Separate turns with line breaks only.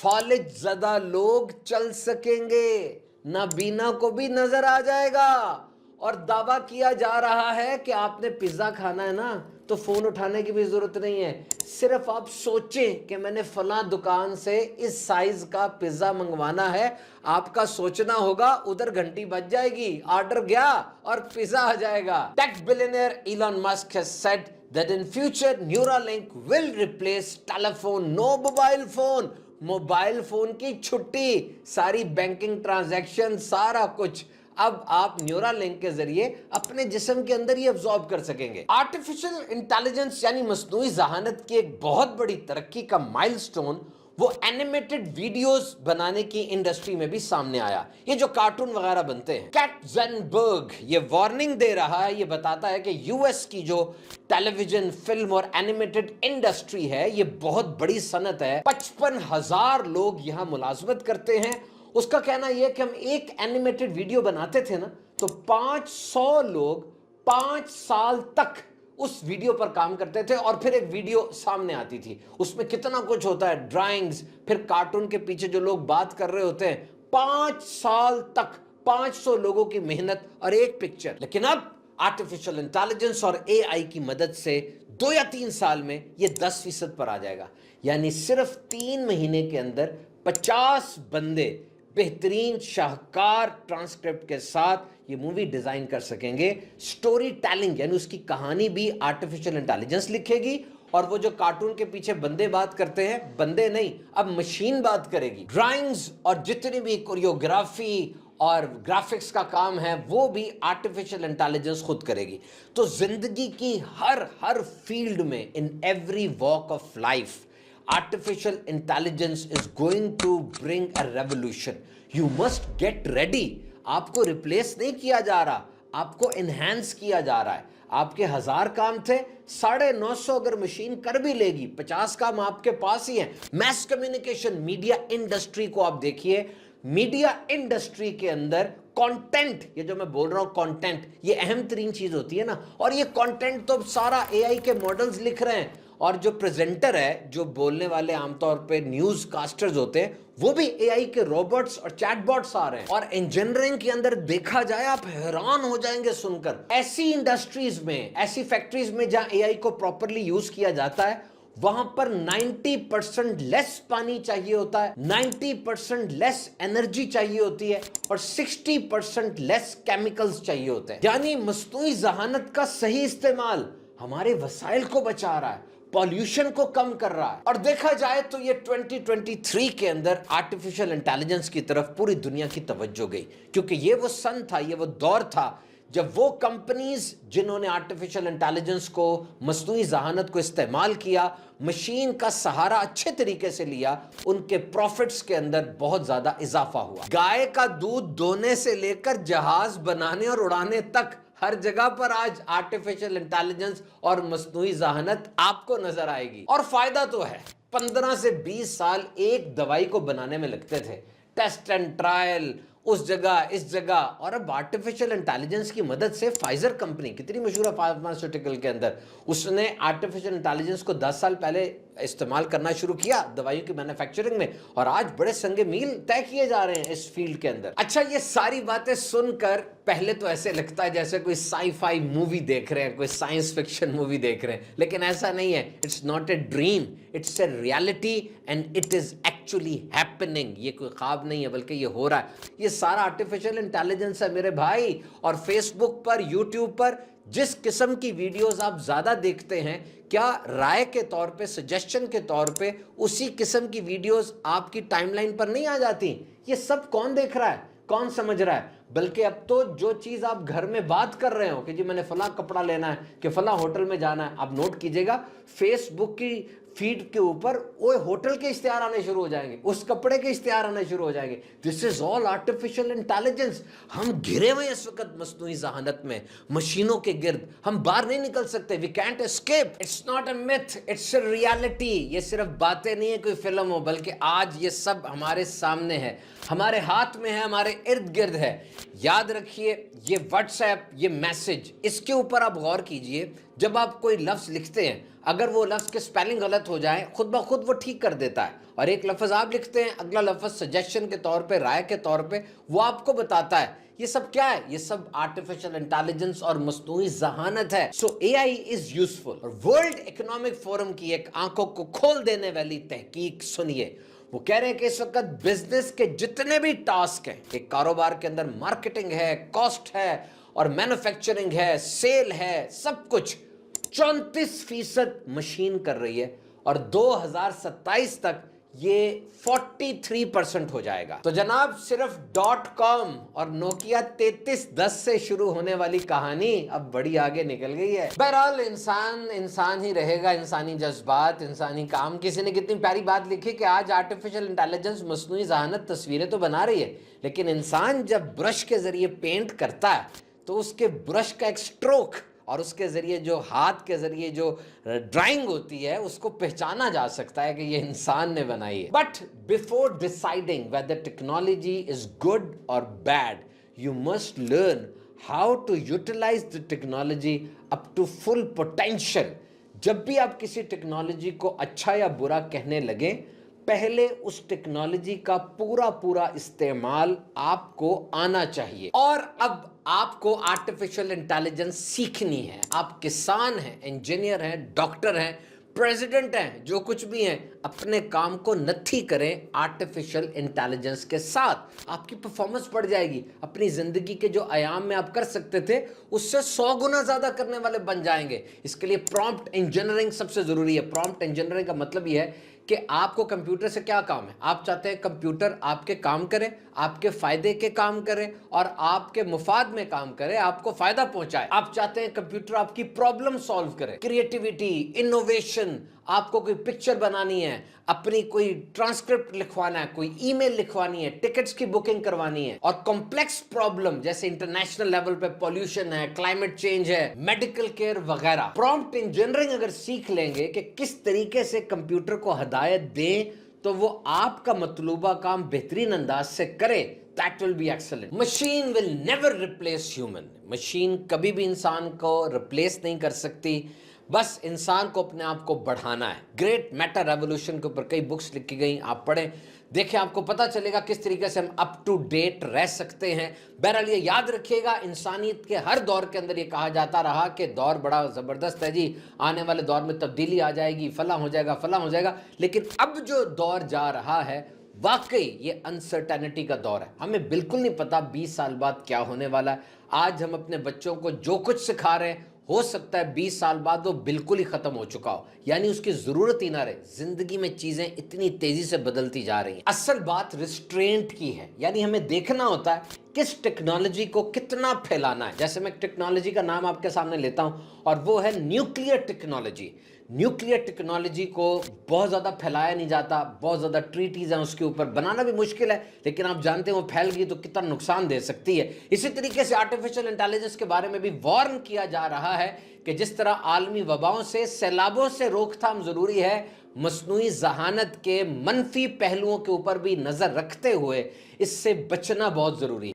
فالج زدہ لوگ چل سکیں گے، نابینا کو بھی نظر آ جائے گا۔ اور دعویٰ کیا جا رہا ہے کہ آپ نے پیزا کھانا ہے نا تو فون اٹھانے کی بھی ضرورت نہیں ہے، صرف آپ سوچیں کہ میں نے فلاں دکان سے اس سائز کا پیزا منگوانا ہے، آپ کا سوچنا ہوگا، ادھر گھنٹی بج جائے گی، آرڈر گیا اور پیزا آ جائے گا۔ Tech billionaire Elon Musk has said that in future Neuralink will replace telephone, no mobile phone۔ Mobile phone کی چھٹی، ساری بینکنگ ٹرانزیکشن، سارا کچھ اب آپ نیورا لنک کے ذریعے اپنے جسم کے اندر ہی ابزارب کر سکیں گے۔ آرٹیفیشل انٹیلیجنس یعنی مصنوعی ذہانت کی ایک بہت بڑی ترقی کا مائل سٹون وہ اینیمیٹڈ ویڈیوز بنانے کی انڈسٹری میں بھی سامنے آیا، یہ جو کارٹون وغیرہ بنتے ہیں۔ کیٹزنبرگ یہ وارننگ دے رہا ہے، یہ بتاتا ہے کہ یو ایس کی جو ٹیلی ویژن، فلم اور اینیمیٹڈ انڈسٹری ہے یہ بہت بڑی صنعت ہے، 55,000 لوگ یہاں ملازمت کرتے ہیں۔ اس کا کہنا یہ کہ ہم ایک اینیمیٹڈ ویڈیو بناتے تھے نا تو 500 لوگ 5 سال تک اس ویڈیو پر کام کرتے تھے، اور پھر ایک ویڈیو سامنے آتی تھی، اس میں کتنا کچھ ہوتا ہے، ڈرائنگز، پھر کارٹون کے پیچھے جو لوگ بات کر رہے ہوتے ہیں، 5 سال تک 500 لوگوں کی محنت اور ایک پکچر۔ لیکن اب آرٹیفیشل انٹیلیجنس اور اے آئی کی مدد سے 2 یا 3 سال میں یہ 10% پر آ جائے گا، یعنی صرف 3 مہینے کے اندر 50 بندے بہترین شاہکار ٹرانسکرپٹ کے ساتھ یہ مووی ڈیزائن کر سکیں گے۔ سٹوری ٹیلنگ یعنی اس کی کہانی بھی آرٹیفیشل انٹیلیجنس لکھے گی، اور وہ جو کارٹون کے پیچھے بندے بات کرتے ہیں، بندے نہیں، اب مشین بات کرے گی۔ ڈرائنگز اور جتنی بھی کوریوگرافی اور گرافکس کا کام ہے وہ بھی آرٹیفیشل انٹیلیجنس خود کرے گی۔ تو زندگی کی ہر فیلڈ میں، in every walk of life, artificial intelligence is going to bring a revolution. You must get ready. آپ کو ریپلیس نہیں کیا جا رہا، آپ کو انہینس کیا جا رہا ہے۔ آپ کے 1000 کام تھے، 950 اگر مشین کر بھی لے گی، 50 کام آپ کے پاس ہی ہیں۔ میس کمیونیکیشن، میڈیا انڈسٹری کو آپ دیکھیے، میڈیا انڈسٹری کے اندر کانٹینٹ، یہ جو میں بول رہا ہوں کانٹینٹ، یہ اہم ترین چیز ہوتی ہے نا، اور یہ کانٹینٹ تو سارا اے آئی کے ماڈلز لکھ رہے ہیں، اور جو پریزنٹر ہے، جو بولنے والے عام طور پہ نیوز کاسٹرز ہوتے ہیں، وہ بھی اے آئی کے روبوٹس اور چیٹ باٹس آ رہے ہیں۔ اور انجینئرنگ کے اندر دیکھا جائے، آپ حیران ہو جائیں گے سن کر، ایسی انڈسٹریز میں، ایسی فیکٹریز میں جہاں اے آئی کو پراپرلی یوز کیا جاتا ہے، وہاں پر 90% لیس پانی چاہیے ہوتا ہے، 90% لیس انرجی چاہیے ہوتی ہے، اور 60% لیس کیمیکلز چاہیے ہوتے ہیں۔ یعنی مصنوعی ذہانت کا صحیح استعمال ہمارے وسائل کو بچا رہا ہے، پولیوشن کو کم کر رہا ہے۔ اور دیکھا جائے تو یہ 2023 کے اندر آرٹیفیشل انٹیلیجنس کی طرف پوری دنیا کی توجہ گئی، کیونکہ یہ وہ سن تھا، یہ وہ دور تھا جب وہ کمپنیز جنہوں نے آرٹیفیشل انٹیلیجنس کو، مصنوعی ذہانت کو استعمال کیا، مشین کا سہارا اچھے طریقے سے لیا، ان کے پروفٹس کے اندر بہت زیادہ اضافہ ہوا۔ گائے کا دودھ دونے سے لے کر جہاز بنانے اور اڑانے تک، ہر جگہ پر آج آرٹیفیشل انٹیلیجنس اور مصنوعی ذہانت آپ کو نظر آئے گی۔ اور فائدہ تو ہے، 15 سے 20 سال ایک دوائی کو بنانے میں لگتے تھے، ٹیسٹ اینڈ ٹرائل، اس جگہ اس جگہ، اور اب آرٹیفیشل انٹیلیجنس کی مدد سے فائزر کمپنی کتنی مشہور ہے فارماسیوٹیکل کے اندر، اس نے آرٹیفیشل انٹیلیجنس کو 10 سال پہلے استعمال کرنا شروع کیا دوائیوں کی مینوفیکچرنگ میں، اور آج بڑے سنگ میل طے کیے جا رہے ہیں اس فیلڈ کے اندر۔ اچھا، یہ ساری باتیں سن کر پہلے تو ایسے لگتا ہے جیسے کوئی سائی فائی مووی دیکھ رہے ہیں، کوئی سائنس فکشن مووی دیکھ رہے ہیں، لیکن ایسا نہیں ہے۔ It's not a dream, it's a reality and it is actually happening. یہ کوئی خواب نہیں ہے بلکہ یہ ہو رہا ہے۔ یہ سارا آرٹیفیشل انٹیلیجنس ہے میرے بھائی۔ اور فیس بک پر، یوٹیوب پر جس قسم کی ویڈیوز آپ زیادہ دیکھتے ہیں، کیا رائے کے طور پہ، سجیشن کے طور پہ اسی قسم کی ویڈیوز آپ کی ٹائم لائن پر نہیں آ جاتی؟ یہ سب کون دیکھ رہا ہے، کون سمجھ رہا ہے؟ بلکہ اب تو جو چیز آپ گھر میں بات کر رہے ہو کہ جی میں نے فلاں کپڑا لینا ہے، کہ فلاں ہوٹل میں جانا ہے، آپ نوٹ کیجئے گا، فیس بک کی فیڈ کے اوپر وہ ہوٹل کے اشتہار آنے شروع ہو جائیں گے، اس کپڑے کے اشتہار آنے شروع ہو جائیں گے۔ دس از آل آرٹیفیشل انٹیلیجنس۔ ہم گھرے ہوئے اس وقت مصنوعی ذہانت میں، مشینوں کے گرد، ہم باہر نہیں نکل سکتے۔ We can't escape. It's not a myth، it's a reality. یہ صرف باتیں نہیں ہے کوئی فلم ہو، بلکہ آج یہ سب ہمارے سامنے ہے، ہمارے ہاتھ میں ہے، ہمارے ارد گرد ہے۔ یاد رکھیے، یہ واٹس ایپ، یہ میسج، اس کے اوپر آپ غور کیجئے۔ جب آپ کوئی لفظ لکھتے ہیں اگر وہ لفظ کے سپیلنگ غلط ہو جائیں خود بخود وہ ٹھیک کر دیتا ہے، اور ایک لفظ آپ لکھتے ہیں اگلا لفظ سجیشن کے طور پہ، رائے کے طور پہ وہ آپ کو بتاتا ہے۔ یہ سب کیا ہے؟ یہ سب آرٹیفیشل انٹیلیجنس اور مصنوعی ذہانت ہے۔ سو اے آئی از یوزفل۔ اور ورلڈ اکنامک فورم کی ایک آنکھوں کو کھول دینے والی تحقیق سنیے۔ وہ کہہ رہے ہیں کہ اس وقت بزنس کے جتنے بھی ٹاسک ہیں، ایک کاروبار کے اندر مارکیٹنگ ہے، کاسٹ ہے اور مینوفیکچرنگ ہے، سیل ہے، سب کچھ 34% مشین کر رہی ہے، اور 2027 تک یہ 43% ہو جائے گا۔ تو جناب صرف .com اور نوکیا 3310 سے شروع ہونے والی کہانی اب بڑی آگے نکل گئی ہے۔ بہرحال انسان ہی رہے گا، انسانی جذبات، انسانی کام۔ کسی نے کتنی پیاری بات لکھی کہ آج آرٹیفیشل انٹیلیجنس مصنوعی ذہانت تصویریں تو بنا رہی ہے، لیکن انسان جب برش کے ذریعے پینٹ کرتا ہے تو اس کے برش کا ایک سٹروک اور اس کے ذریعے جو ہاتھ کے ذریعے جو ڈرائنگ ہوتی ہے اس کو پہچانا جا سکتا ہے کہ یہ انسان نے بنائی ہے۔ But before deciding whether technology is good or bad, you must learn how to utilize the technology up to full potential۔ جب بھی آپ کسی ٹیکنالوجی کو اچھا یا برا کہنے لگیں، پہلے اس ٹیکنالوجی کا پورا استعمال آپ کو آنا چاہیے۔ اور اب آپ کو آرٹیفیشل انٹیلیجنس سیکھنی ہے۔ آپ کسان ہیں، انجینئر ہیں، ڈاکٹر ہیں، پریزیڈنٹ ہیں، جو کچھ بھی ہیں، اپنے کام کو نتھی کریں آرٹیفیشل انٹیلیجنس کے ساتھ۔ آپ کی پرفارمنس بڑھ جائے گی، اپنی زندگی کے جو ایام میں آپ کر سکتے تھے اس سے 100 گنا زیادہ کرنے والے بن جائیں گے۔ اس کے لیے پرومپٹ انجینئرنگ سب سے ضروری ہے۔ پرومپٹ انجینئرنگ کا مطلب یہ ہے کہ آپ کو کمپیوٹر سے کیا کام ہے؟ آپ چاہتے ہیں کمپیوٹر آپ کے کام کرے، آپ کے فائدے کے کام کرے اور آپ کے مفاد میں کام کرے، آپ کو فائدہ پہنچائے۔ آپ چاہتے ہیں کمپیوٹر آپ کی پرابلم سالو کرے، کریٹیویٹی، انوویشن، آپ کو کوئی پکچر بنانی ہے، اپنی کوئی ٹرانسکرپٹ لکھوانا ہے، کوئی ای میل لکھوانی ہے، ٹکٹس کی بکنگ کروانی ہے، اور کمپلیکس پرابلم جیسے انٹرنیشنل لیول پہ پولیوشن ہے، کلائمیٹ چینج ہے، میڈیکل کیئر وغیرہ۔ پرومپٹ انجینئرنگ اگر سیکھ لیں گے کہ کس طریقے سے کمپیوٹر کو ہدایت دیں تو وہ آپ کا مطلوبہ کام بہترین انداز سے کرے، that will be excellent۔ machine will never replace human۔ Machine کبھی بھی انسان کو ریپلیس نہیں کر سکتی، بس انسان کو اپنے آپ کو بڑھانا ہے۔ گریٹ میٹا ریولوشن کے اوپر کئی بکس لکھی گئیں، آپ پڑھیں، دیکھیں، آپ کو پتہ چلے گا کس طریقے سے ہم اپ ٹو ڈیٹ رہ سکتے ہیں۔ بہرحال یہ یاد رکھیے گا، انسانیت کے ہر دور کے اندر یہ کہا جاتا رہا کہ دور بڑا زبردست ہے جی، آنے والے دور میں تبدیلی آ جائے گی، فلاں ہو جائے گا، فلاں ہو جائے گا، لیکن اب جو دور جا رہا ہے واقعی یہ انسرٹینٹی کا دور ہے۔ ہمیں بالکل نہیں پتا 20 سال بعد کیا ہونے والا ہے۔ آج ہم اپنے بچوں کو جو کچھ سکھا رہے ہیں ہو سکتا ہے 20 سال بعد وہ بالکل ہی ختم ہو چکا ہو، یعنی اس کی ضرورت ہی نہ رہے۔ زندگی میں چیزیں اتنی تیزی سے بدلتی جا رہی ہیں۔ اصل بات ریسٹرینٹ کی ہے، یعنی ہمیں دیکھنا ہوتا ہے کس ٹیکنالوجی کو کتنا پھیلانا ہے۔ جیسے میں ایک ٹیکنالوجی کا نام آپ کے سامنے لیتا ہوں اور وہ ہے نیوکلیئر ٹیکنالوجی۔ نیوکلیئر ٹیکنالوجی کو بہت زیادہ پھیلایا نہیں جاتا، بہت زیادہ ٹریٹیز ہیں اس کے اوپر، بنانا بھی مشکل ہے، لیکن آپ جانتے ہیں وہ پھیل گئی تو کتنا نقصان دے سکتی ہے۔ اسی طریقے سے آرٹیفیشل انٹیلیجنس کے بارے میں بھی وارن کیا جا رہا ہے کہ جس طرح عالمی وباؤں سے، سیلابوں سے روک تھام ضروری ہے، مصنوعی ذہانت کے منفی پہلوؤں کے اوپر بھی نظر رکھتے ہوئے اس سے بچنا بہت ضروری ہے۔